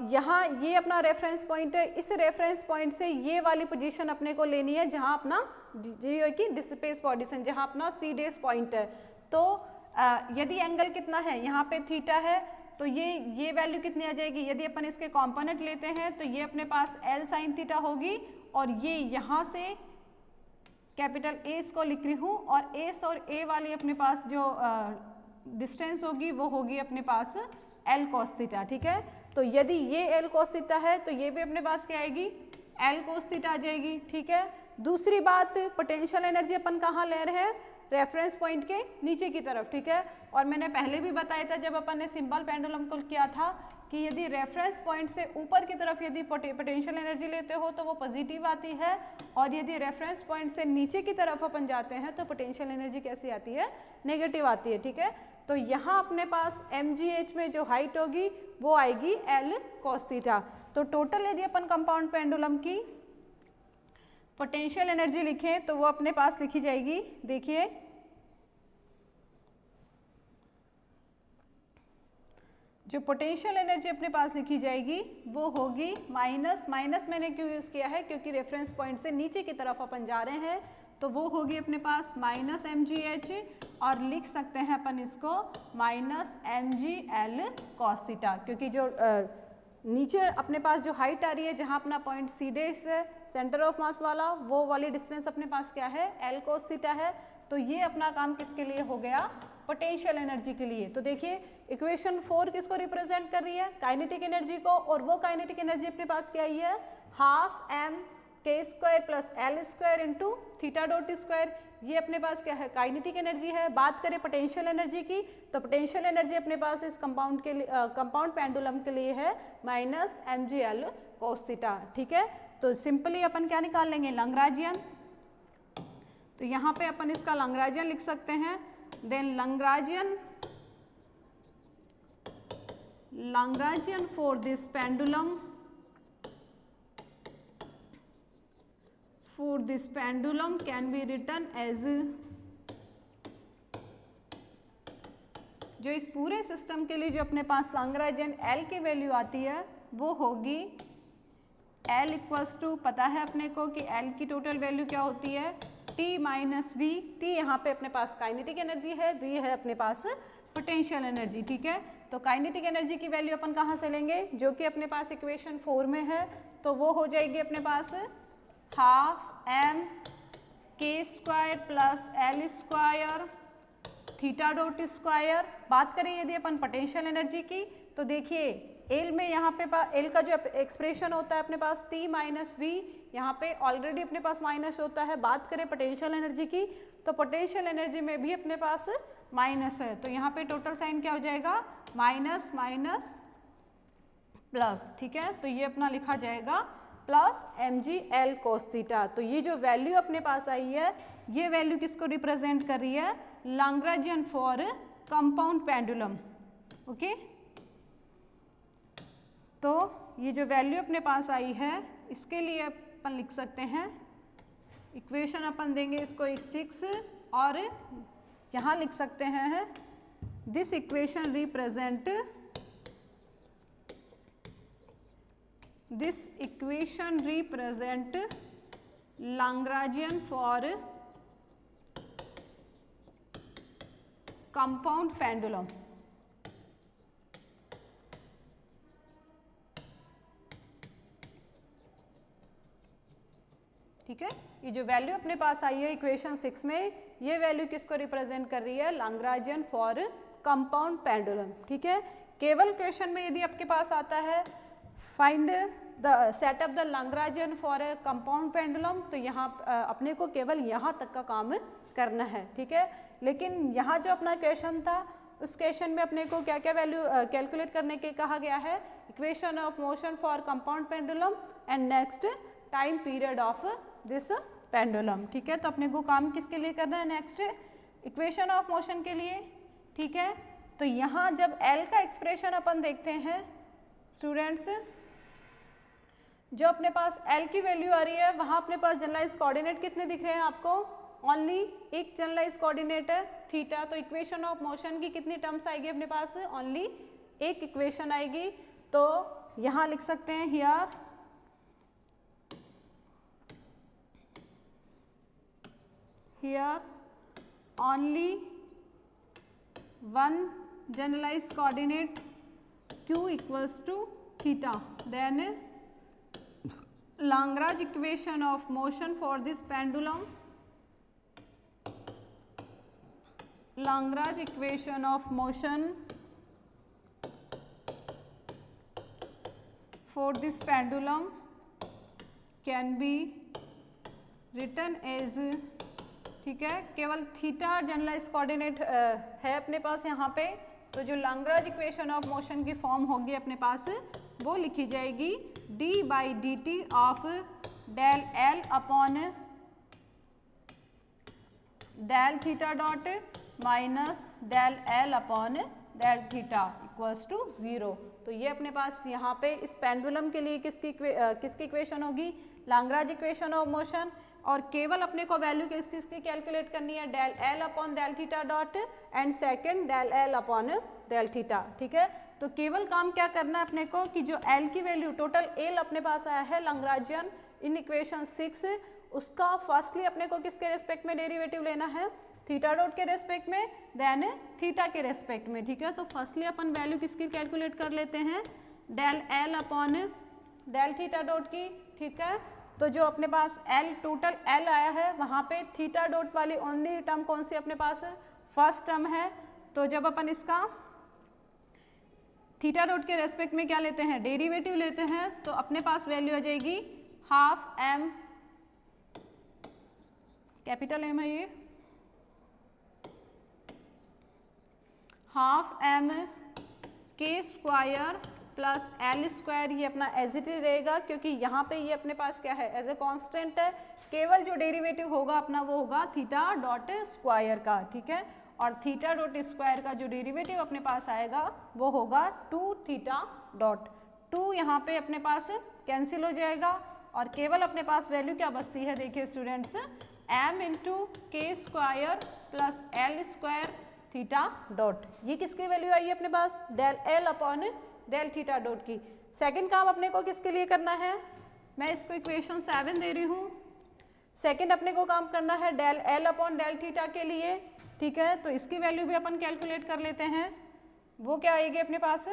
यहाँ ये अपना रेफरेंस पॉइंट है, इस रेफरेंस पॉइंट से ये वाली पोजीशन अपने को लेनी है जहाँ अपना जो कि डिस्प्लेस पोजीशन, जहाँ अपना C डेस पॉइंट है। तो यदि एंगल कितना है, यहाँ पे थीटा है, तो ये वैल्यू कितनी आ जाएगी, यदि अपन इसके कॉम्पोनेंट लेते हैं तो ये अपने पास L साइन थीटा होगी, और ये यहाँ से कैपिटल A इसको लिख रही हूँ, और S और A वाली अपने पास जो डिस्टेंस होगी वो होगी अपने पास L cos थीटा, ठीक है। तो यदि ये L cos थीटा है तो ये भी अपने पास क्या आएगी, L cos थीटा आ जाएगी, ठीक है। दूसरी बात, पोटेंशियल एनर्जी अपन कहाँ ले रहे हैं, रेफरेंस पॉइंट के नीचे की तरफ, ठीक है। और मैंने पहले भी बताया था जब अपन ने सिंपल पेंडुलम को किया था कि यदि रेफरेंस पॉइंट से ऊपर की तरफ यदि पोटेंशियल एनर्जी लेते हो तो वो पॉजिटिव आती है, और यदि रेफरेंस पॉइंट से नीचे की तरफ अपन जाते हैं तो पोटेंशियल एनर्जी कैसी आती है, नेगेटिव आती है, ठीक है। तो यहाँ अपने पास mgh में जो हाइट होगी वो आएगी L cos थीटा। तो टोटल यदि अपन कंपाउंड पेंडुलम की पोटेंशियल एनर्जी लिखें तो वो अपने पास लिखी जाएगी, देखिए जो पोटेंशियल एनर्जी अपने पास लिखी जाएगी वो होगी माइनस मैंने क्यों यूज़ किया है, क्योंकि रेफरेंस पॉइंट से नीचे की तरफ अपन जा रहे हैं, तो वो होगी अपने पास माइनस mgh, और लिख सकते हैं अपन इसको माइनस mgL cos थीटा, क्योंकि जो नीचे अपने पास जो हाइट आ रही है, जहाँ अपना पॉइंट C डेस है सेंटर ऑफ मास वाला, वो वाली डिस्टेंस अपने पास क्या है, L cos थीटा है। तो ये अपना काम किसके लिए हो गया, पोटेंशियल एनर्जी के लिए। तो देखिए इक्वेशन 4 किसको रिप्रेजेंट कर रही है, काइनेटिक एनर्जी को, और वो काइनेटिक एनर्जी अपने पास क्या आई है, हाफ एम के square plus L square into theta dot square. ये अपने पास क्या है, काइनेटिक एनर्जी है। बात करें पोटेंशियल एनर्जी की, तो पोटेंशियल एनर्जी अपने पास इस कंपाउंड के लिए कंपाउंड पेंडुलम के लिए है minus m g l cos theta. ठीक है, तो सिंपली अपन क्या निकाल लेंगे, लैग्रांजियन। तो यहाँ पे अपन इसका लैग्रांजियन लिख सकते हैं, then Lagrangian for this pendulum, can be written as, जो इस पूरे सिस्टम के लिए जो अपने पास लैग्रांजियन L की वैल्यू आती है वो होगी L इक्वल्स टू, पता है अपने को कि L की टोटल वैल्यू क्या होती है, T माइनस V। T यहाँ पे अपने पास काइनेटिक एनर्जी है, V है अपने पास पोटेंशियल एनर्जी। ठीक है, तो काइनेटिक एनर्जी की वैल्यू अपन कहाँ से लेंगे, जो कि अपने पास इक्वेशन 4 में है, तो वो हो जाएगी अपने पास हाफ एम के square plus L square theta dot square. बात करें यदि अपन पोटेंशियल एनर्जी की, तो देखिए एल में यहाँ पे एल का जो एक्सप्रेशन होता है अपने पास टी माइनस वी, यहाँ पे ऑलरेडी अपने पास माइनस होता है। बात करें पोटेंशियल एनर्जी की, तो पोटेंशियल एनर्जी में भी अपने पास माइनस है, तो यहाँ पे टोटल साइन क्या हो जाएगा, माइनस माइनस प्लस। ठीक है, तो ये अपना लिखा जाएगा plus m g l cos theta. तो ये जो वैल्यू अपने पास आई है, ये वैल्यू किसको रिप्रेजेंट कर रही है, Lagrangian for compound pendulum. Okay, तो ये जो वैल्यू अपने पास आई है, इसके लिए अपन लिख सकते हैं, इक्वेशन अपन देंगे इसको 6, और यहाँ लिख सकते हैं this equation represent, Lagrangian for compound pendulum। ठीक है, ये जो वैल्यू अपने पास आई है इक्वेशन 6 में, ये वैल्यू किसको रिप्रेजेंट कर रही है, Lagrangian फॉर कंपाउंड पेंडुलम। ठीक है, केवल क्वेश्चन में यदि आपके पास आता है find the set of the Lagrangian for a compound pendulum, तो यहाँ अपने को केवल यहाँ तक का काम करना है। ठीक है, लेकिन यहाँ जो अपना क्वेश्चन था, उस क्वेश्चन में अपने को क्या क्या वैल्यू कैलकुलेट करने के कहा गया है, equation of motion for compound pendulum and next time period of this pendulum. ठीक है, तो अपने को काम किसके लिए करना है, नेक्स्ट इक्वेशन ऑफ मोशन के लिए। ठीक है, तो यहाँ जब L का एक्सप्रेशन अपन देखते हैं स्टूडेंट्स, जो अपने पास L की वैल्यू आ रही है, वहाँ अपने पास जनरलाइज कोऑर्डिनेट कितने दिख रहे हैं आपको, ओनली एक जनरलाइज कोऑर्डिनेट है थीटा। तो इक्वेशन ऑफ मोशन की कितनी टर्म्स आएगी अपने पास, ओनली एक इक्वेशन आएगी। तो यहाँ लिख सकते हैं here only one generalize coordinate q equals to theta, then Lagrange equation of motion for this pendulum, Lagrange equation of motion for this pendulum can be written as, ठीक है, केवल थीटा जनरलाइज कोऑर्डिनेट है अपने पास यहाँ पे, तो जो Lagrange equation of motion की फॉर्म होगी अपने पास, वो लिखी जाएगी d by d t of del L upon del theta dot minus del L upon del theta equals to 0। तो ये अपने पास यहाँ पे इस पेंडुलम के लिए किसकी इक्वेशन होगी, Lagrange इक्वेशन ऑफ मोशन, और केवल अपने को वैल्यू किसकी कैलकुलेट करनी है, del L upon del theta dot and second del L upon del theta. ठीक है, तो केवल काम क्या करना है अपने को कि जो L की वैल्यू टोटल L अपने पास आया है Lagrangian इन इक्वेशन 6, उसका फर्स्टली अपने को किसके रेस्पेक्ट में डेरिवेटिव लेना है, थीटा डॉट के रेस्पेक्ट में, देन थीटा के रेस्पेक्ट में। ठीक है, तो फर्स्टली अपन वैल्यू किसकी कैलकुलेट कर लेते हैं, del L upon del theta dot की। ठीक है, तो जो अपने पास L टोटल L आया है, वहाँ पे थीटा डॉट वाली ओनली टर्म कौन सी अपने पास है, फर्स्ट टर्म है, तो जब अपन इसका थीटा डॉट के रेस्पेक्ट में क्या लेते हैं, डेरिवेटिव लेते हैं, तो अपने पास वैल्यू आ जाएगी हाफ m, कैपिटल M है ये, हाफ m के स्क्वायर प्लस एल स्क्वायर, ये अपना एज इट इज रहेगा क्योंकि यहाँ पे ये अपने पास क्या है, एज ए कांस्टेंट है। केवल जो डेरिवेटिव होगा अपना वो होगा थीटा डॉट स्क्वायर का, ठीक है। और थीटा डॉट स्क्वायर का जो डेरिवेटिव अपने पास आएगा वो होगा 2 थीटा डॉट, 2 यहाँ पे अपने पास कैंसिल हो जाएगा और केवल अपने पास वैल्यू क्या बचती है, देखिए students, m into k square plus L square theta dot. ये किसकी वैल्यू आई है अपने पास, del L upon del theta dot की। सेकंड काम अपने को किसके लिए करना है, मैं इसको इक्वेशन 7 दे रही हूँ। सेकंड अपने को काम करना है del L upon del theta के लिए, ठीक है। तो इसकी वैल्यू भी अपन कैलकुलेट कर लेते हैं। वो क्या आएगी अपने पास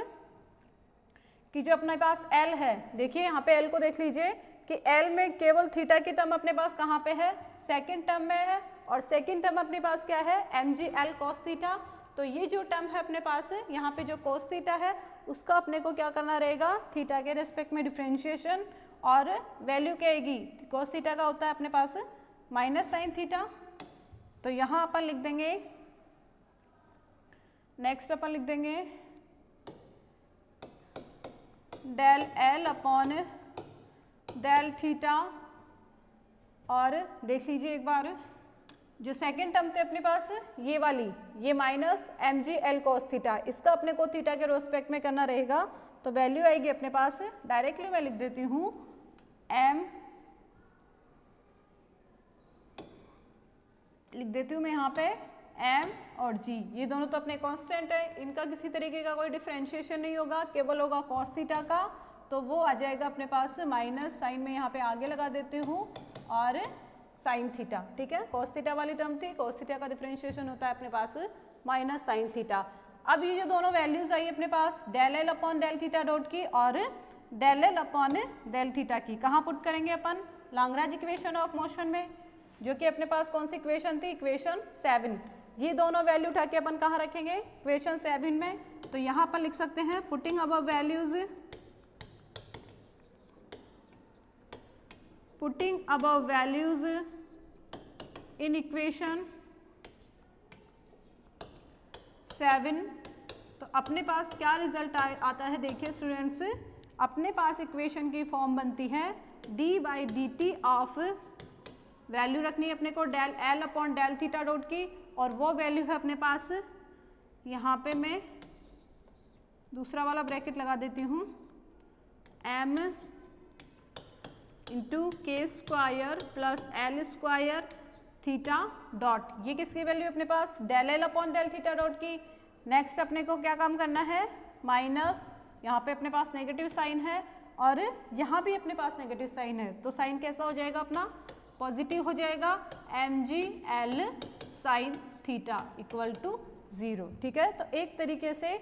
कि जो अपने पास एल है, देखिए यहाँ पे एल को देख लीजिए कि एल में केवल थीटा की टर्म अपने पास कहाँ पे है, सेकेंड टर्म में है, और सेकेंड टर्म अपने पास क्या है, m g l cos theta. तो ये जो टर्म है अपने पास है यहाँ पे जो कॉस थीटा है उसका अपने को क्या करना रहेगा, थीटा के रेस्पेक्ट में डिफ्रेंशिएशन, और वैल्यू क्या आएगी, कॉस थीटा का होता है अपने पास माइनस साइन थीटा। तो यहाँ अपन लिख देंगे, नेक्स्ट अपन लिख देंगे del L upon del theta, और देख लीजिए एक बार जो सेकेंड टर्म थे अपने पास ये वाली, ये minus m g l cos theta, इसका अपने को थीटा के रेस्पेक्ट में करना रहेगा। तो वैल्यू आएगी अपने पास, डायरेक्टली मैं लिख देती हूँ एम, लिख देती हूँ मैं यहाँ पे m और g, ये दोनों तो अपने कांस्टेंट है, इनका किसी तरीके का कोई डिफरेंशिएशन नहीं होगा, केवल होगा कॉस थीटा का। तो वो आ जाएगा अपने पास माइनस साइन में यहाँ पे आगे लगा देती हूँ और साइन थीटा, ठीक है। कॉस थीटा वाली टर्म थी, कॉस थीटा का डिफरेंशिएशन होता है अपने पास माइनस साइन थीटा। अब ये जो दोनों वैल्यूज आई अपने पास del L upon del theta dot की और del L upon del theta की, कहाँ पुट करेंगे अपन, लाग्रांज इक्वेशन ऑफ मोशन में, जो कि अपने पास कौन सी इक्वेशन थी, इक्वेशन 7। ये दोनों वैल्यू उठा के अपन कहाँ रखेंगे, इक्वेशन 7 में। तो यहाँ पर लिख सकते हैं putting above values, putting above values in equation 7। तो अपने पास क्या रिजल्ट आता है, देखिए स्टूडेंट्स, अपने पास इक्वेशन की फॉर्म बनती है d by d t of, value रखनी है अपने को del L upon del theta dot की, और वो वैल्यू है अपने पास, यहाँ पे मैं दूसरा वाला ब्रैकेट लगा देती हूँ, m into k square plus L square theta dot. ये किसकी वैल्यू अपने पास, del L upon del theta dot की। नेक्स्ट अपने को क्या काम करना है, माइनस, यहाँ पे अपने पास नेगेटिव साइन है और यहाँ भी अपने पास नेगेटिव साइन है, तो साइन कैसा हो जाएगा अपना, पॉजिटिव हो जाएगा, m g l sine theta equal to 0, ठीक है। तो एक तरीके से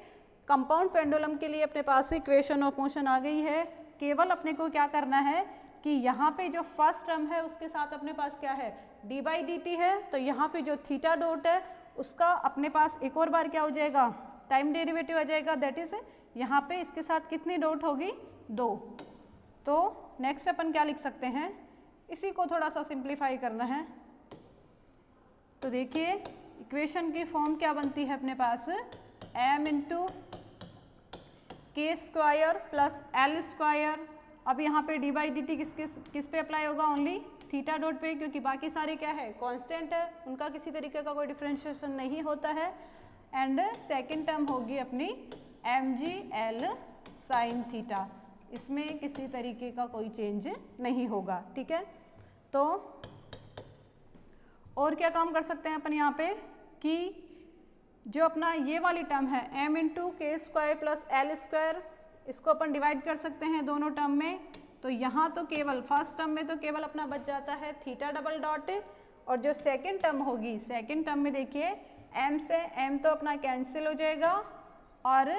कंपाउंड पेंडुलम के लिए अपने पास इक्वेशन ऑफ मोशन आ गई है। केवल अपने को क्या करना है कि यहाँ पे जो फर्स्ट टर्म है उसके साथ अपने पास क्या है, डी बाई डी टी है, तो यहाँ पे जो थीटा डॉट है उसका अपने पास एक और बार क्या हो जाएगा, टाइम डेरिवेटिव आ जाएगा, दैट इज यहाँ पे इसके साथ कितनी डॉट होगी, 2। तो नेक्स्ट अपन क्या लिख सकते हैं, इसी को थोड़ा सा सिंप्लीफाई करना है। तो देखिए इक्वेशन की फॉर्म क्या बनती है अपने पास, m into k square plus L square. अब यहाँ पे डी बाई डी टी किस पे अप्लाई होगा, ओनली थीटा डॉट पे, क्योंकि बाकी सारे क्या है, कांस्टेंट है, उनका किसी तरीके का कोई डिफरेंशिएशन नहीं होता है। एंड सेकंड टर्म होगी अपनी m g l sine theta, इसमें किसी तरीके का कोई चेंज नहीं होगा, ठीक है। तो और क्या काम कर सकते हैं अपन यहाँ पे कि जो अपना ये वाली टर्म है m into k square plus L square, इसको अपन डिवाइड कर सकते हैं दोनों टर्म में। तो यहाँ तो केवल फर्स्ट टर्म में तो केवल अपना बच जाता है थीटा डबल डॉट, और जो सेकंड टर्म होगी, सेकंड टर्म में देखिए m से m तो अपना कैंसिल हो जाएगा और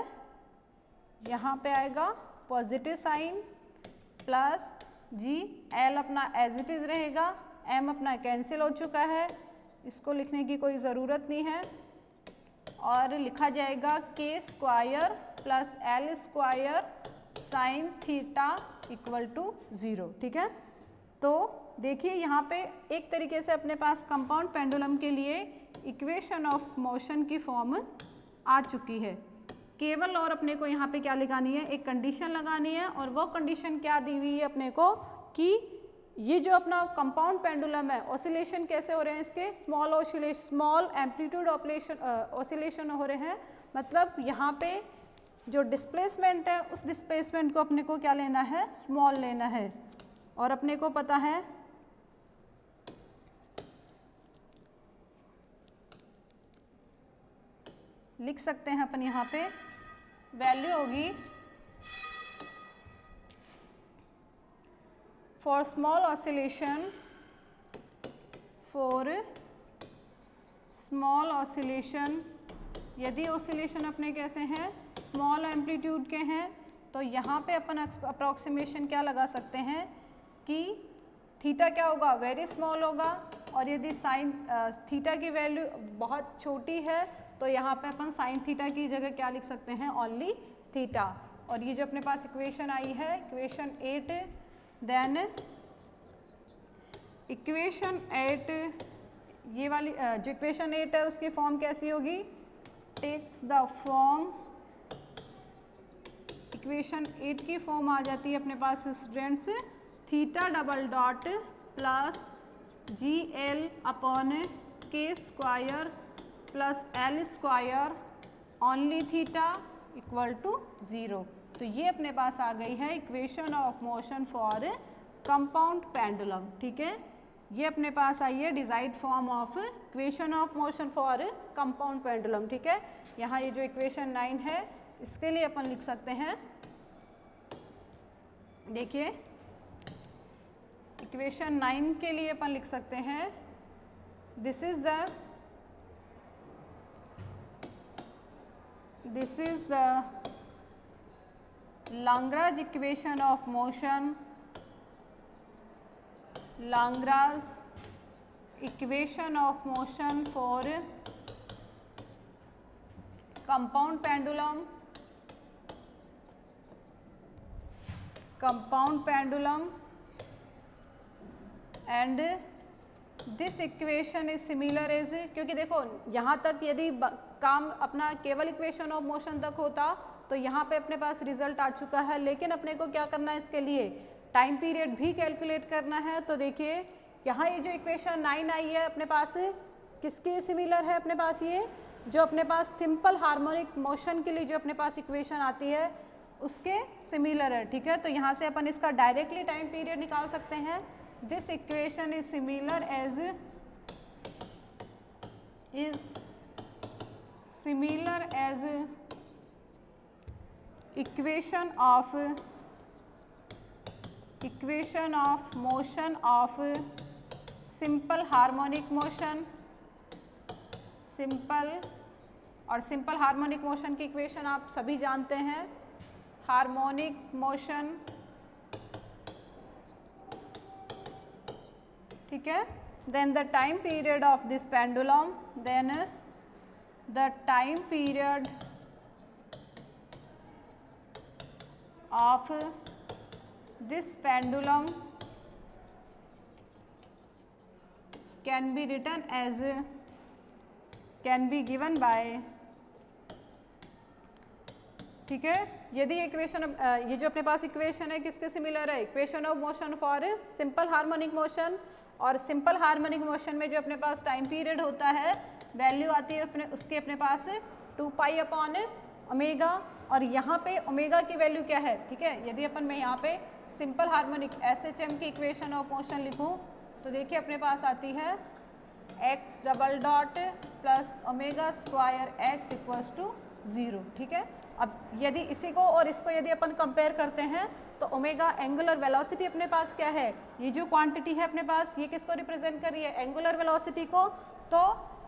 यहाँ पे आएगा positive sign plus g l अपना एज इट इज रहेगा, m अपना कैंसिल हो चुका है, इसको लिखने की कोई ज़रूरत नहीं है। और लिखा जाएगा k square plus l square sine theta equal to 0, ठीक है। तो देखिए यहाँ पे एक तरीके से अपने पास कंपाउंड पेंडुलम के लिए इक्वेशन ऑफ मोशन की फॉर्म आ चुकी है। केवल और अपने को यहाँ पे क्या लगानी है, एक कंडीशन लगानी है, और वो कंडीशन क्या दी हुई है अपने को कि ये जो अपना कंपाउंड पेंडुलम है ऑसिलेशन कैसे हो रहे हैं, इसके स्मॉल एम्पलीट्यूड ऑसिलेशन हो रहे हैं। मतलब यहाँ पे जो डिस्प्लेसमेंट है उस डिस्प्लेसमेंट को अपने को क्या लेना है, स्मॉल लेना है। और अपने को पता है लिख सकते हैं अपन यहाँ पे वैल्यू होगी फॉर स्मॉल ऑसिलेशन, यदि ऑसिलेशन अपने कैसे हैं, स्मॉल एम्पलीट्यूड के हैं, तो यहाँ पे अपन अप्रॉक्सीमेशन क्या लगा सकते हैं कि थीटा क्या होगा, वेरी स्मॉल होगा। और यदि साइन थीटा की वैल्यू बहुत छोटी है तो यहाँ पे अपन साइन थीटा की जगह क्या लिख सकते हैं, ओनली थीटा। और ये जो अपने पास इक्वेशन आई है, इक्वेशन 8, देन इक्वेशन 8, ये वाली जो इक्वेशन 8 है उसकी फॉर्म कैसी होगी, टेक्स द फॉर्म, इक्वेशन 8 की फॉर्म आ जाती है अपने पास students, theta double dot plus GL upon k square plus L square only theta equal to 0। तो ये अपने पास आ गई है equation of motion for compound pendulum, ठीक है। ये अपने पास आई है desired form of equation of motion for compound pendulum, ठीक है। यहाँ ये जो इक्वेशन 9 है इसके लिए अपन लिख सकते हैं, देखिए इक्वेशन 9 के लिए अपन लिख सकते हैं, this is the Lagrange equation of motion, Lagrange equation of motion for compound pendulum, and this equation is similar as, क्योंकि देखो यहाँ तक यदि काम अपना केवल इक्वेशन ऑफ मोशन तक होता तो यहाँ पे अपने पास रिजल्ट आ चुका है, लेकिन अपने को क्या करना है, इसके लिए टाइम पीरियड भी कैलकुलेट करना है। तो देखिए यहाँ ये जो इक्वेशन 9 आई है अपने पास किसके सिमिलर है, अपने पास ये जो अपने पास सिंपल हार्मोनिक मोशन के लिए जो अपने पास इक्वेशन आती है उसके सिमिलर है, ठीक है। तो यहाँ से अपन इसका डायरेक्टली टाइम पीरियड निकाल सकते हैं। This equation is similar as equation of motion of simple harmonic motion, और सिंपल हार्मोनिक मोशन की इक्वेशन आप सभी जानते हैं, हार्मोनिक मोशन, ठीक है। Then the time period of this pendulum, then the time period of this pendulum can be given by, ठीक है। यदि इक्वेशन ये जो अपने पास इक्वेशन है किसके सिमिलर है, equation of motion for simple harmonic motion, और सिंपल हार्मोनिक मोशन में जो अपने पास टाइम पीरियड होता है वैल्यू आती है उसके अपने पास 2 पाई अपॉन ओमेगा, और यहाँ पे ओमेगा की वैल्यू क्या है, ठीक है। यदि अपन मैं यहाँ पे सिंपल हार्मोनिक SHM की इक्वेशन ऑफ मोशन लिखूँ तो देखिए अपने पास आती है x double dot plus omega square x equals to 0, ठीक है। अब यदि इसी को और इसको यदि अपन कंपेयर करते हैं तो ओमेगा एंगुलर वेलोसिटी अपने पास क्या है, ये जो क्वांटिटी है अपने पास ये किसको रिप्रेजेंट कर रही है, एंगुलर वेलोसिटी को। तो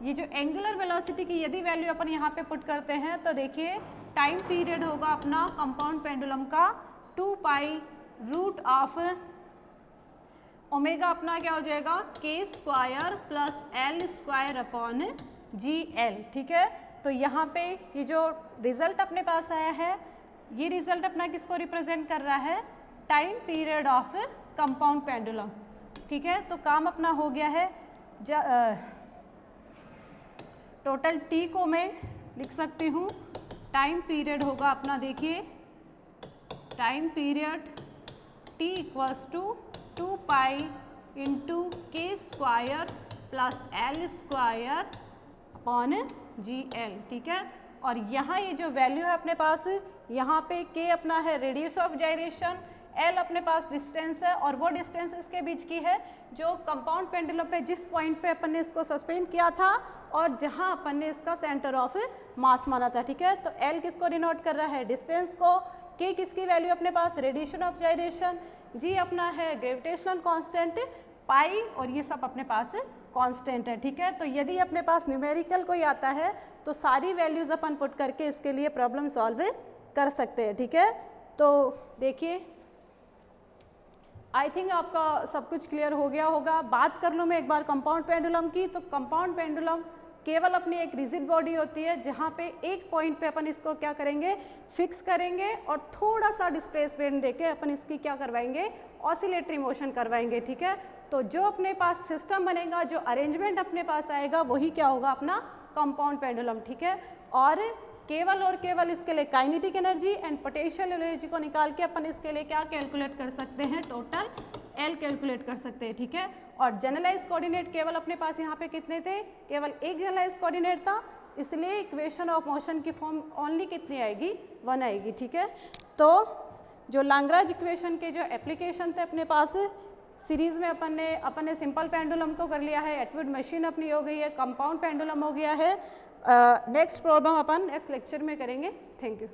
ये जो एंगुलर वेलोसिटी की यदि वैल्यू अपन यहाँ पे पुट करते हैं तो देखिए टाइम पीरियड होगा अपना कंपाउंड पेंडुलम का 2 पाई रूट ऑफ ओमेगा अपना क्या हो जाएगा, k square plus L square upon GL, ठीक है। तो यहाँ पे ये जो रिजल्ट अपने पास आया है, ये रिजल्ट अपना किसको रिप्रेजेंट कर रहा है, time period of compound pendulum. ठीक है, तो काम अपना हो गया है। टोटल टी को मैं लिख सकती हूँ, टाइम पीरियड होगा अपना, देखिए time period T equals to 2 pi into k square plus L square upon g L. ठीक है, और यहाँ ये जो वैल्यू है अपने पास, यहाँ पे के अपना है रेडियस ऑफ जाइरेशन, एल अपने पास डिस्टेंस है, और वो डिस्टेंस इसके बीच की है जो कंपाउंड पेंडुलम पे जिस पॉइंट पे अपन ने इसको सस्पेंड किया था और जहाँ अपन ने इसका सेंटर ऑफ मास माना था। ठीक है, तो एल किसको डिनोट कर रहा है, डिस्टेंस को, के किसकी वैल्यू अपने पास, रेडिएशन ऑफ जाइरेशन, जी अपना है ग्रेविटेशनल कांस्टेंट पाई, और ये सब अपने पास कांस्टेंट है। ठीक है, तो यदि अपने पास न्यूमेरिकल कोई आता है तो सारी वैल्यूज अपन पुट करके इसके लिए प्रॉब्लम सॉल्व कर सकते हैं। ठीक है, तो देखिए आई थिंक आपका सब कुछ क्लियर हो गया होगा। बात कर लूँ मैं एक बार कंपाउंड पेंडुलम की, तो कंपाउंड पेंडुलम केवल अपनी एक रिजिड बॉडी होती है जहाँ पे एक पॉइंट पे अपन इसको क्या करेंगे, फिक्स करेंगे, और थोड़ा सा डिस्प्लेसमेंट देके अपन इसकी क्या करवाएंगे, ऑसिलेटरी मोशन करवाएंगे। ठीक है, तो जो अपने पास सिस्टम बनेगा, जो अरेंजमेंट अपने पास आएगा, वही क्या होगा, अपना कंपाउंड पेंडुलम। ठीक है, और केवल इसके लिए kinetic energy and potential energy को निकाल के अपन इसके लिए क्या कैलकुलेट कर सकते हैं, टोटल एल कैलकुलेट कर सकते हैं। ठीक है, और जनरलाइज कोऑर्डिनेट केवल अपने पास यहाँ पे कितने थे, केवल एक जनरलाइज कोऑर्डिनेट था, इसलिए इक्वेशन ऑफ मोशन की फॉर्म ओनली कितनी आएगी, 1 आएगी। ठीक है, तो जो लैग्रेंज इक्वेशन के जो एप्लीकेशन थे अपने पास सीरीज़ में अपन ने सिंपल पेंडुलम को कर लिया है, एटवुड मशीन अपनी हो गई है, कंपाउंड पेंडुलम हो गया है। नेक्स्ट प्रॉब्लम अपन नेक्स्ट लेक्चर में करेंगे। Thank you.